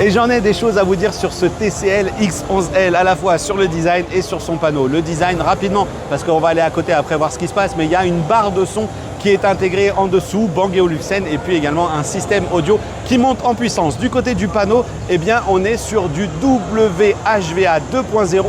Et j'en ai des choses à vous dire sur ce TCL X11L, à la fois sur le design et sur son panneau. Le design rapidement, parce qu'on va aller à côté après voir ce qui se passe, mais il y a une barre de son qui est intégrée en dessous, Bang & Olufsen, et puis également un système audio qui monte en puissance. Du côté du panneau, eh bien, on est sur du WHVA 2.0,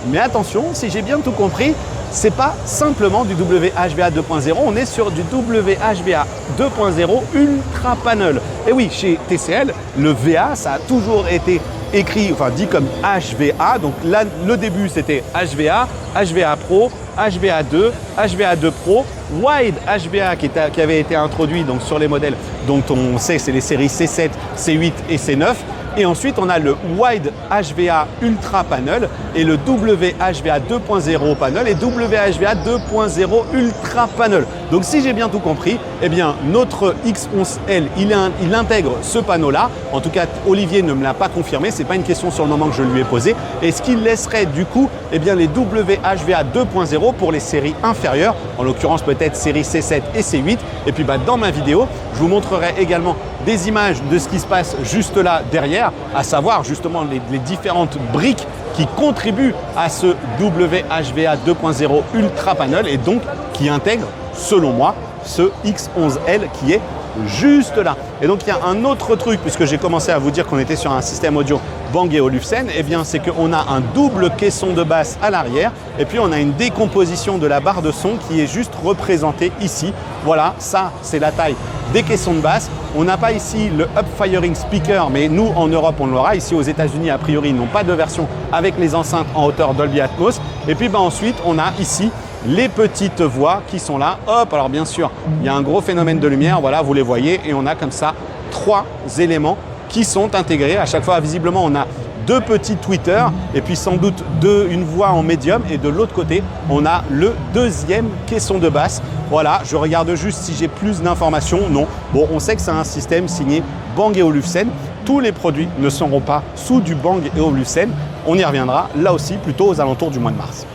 mais attention, si j'ai bien tout compris, c'est pas simplement du WHVA 2.0, on est sur du WHVA 2.0 Ultra Panel. Et oui, chez TCL, le VA, ça a toujours été écrit, enfin dit comme HVA. Donc là, le début, c'était HVA, HVA Pro, HVA2, HVA2 Pro, Wide HVA qui avait été introduit donc, sur les modèles dont on sait c'est les séries C7, C8 et C9. Et ensuite, on a le Wide HVA Ultra Panel et le WHVA 2.0 Panel et WHVA 2.0 Ultra Panel. Donc, si j'ai bien tout compris, eh bien, notre X11L, il intègre ce panneau-là. En tout cas, Olivier ne me l'a pas confirmé. C'est pas une question sur le moment que je lui ai posée. Et ce qu'il laisserait du coup, eh bien, les WHVA 2.0 pour les séries inférieures, en l'occurrence peut-être série C7 et C8. Et puis, dans ma vidéo, je vous montrerai également des images de ce qui se passe juste là derrière, à savoir justement les différentes briques qui contribuent à ce WHVA 2.0 Ultra Panel et donc qui intègrent, selon moi, ce X11L qui est juste là. Et donc il y a un autre truc, puisque j'ai commencé à vous dire qu'on était sur un système audio Bang & Olufsen, eh bien c'est qu'on a un double caisson de basse à l'arrière et puis on a une décomposition de la barre de son qui est juste représentée ici. Voilà, ça c'est la taille des caissons de basse. On n'a pas ici le up-firing speaker, mais nous en Europe on l'aura. Ici aux États-Unis a priori ils n'ont pas de version avec les enceintes en hauteur Dolby Atmos. Et puis ensuite on a ici les petites voix qui sont là. Hop, alors bien sûr, il y a un gros phénomène de lumière, voilà, vous les voyez, et on a comme ça 3 éléments qui sont intégrés. À chaque fois, visiblement, on a 2 petits tweeters et puis sans doute une voix en médium. Et de l'autre côté, on a le deuxième caisson de basse. Voilà, je regarde juste si j'ai plus d'informations. Non. Bon, on sait que c'est un système signé Bang & Olufsen. Tous les produits ne seront pas sous du Bang & Olufsen. On y reviendra là aussi plutôt aux alentours du mois de mars.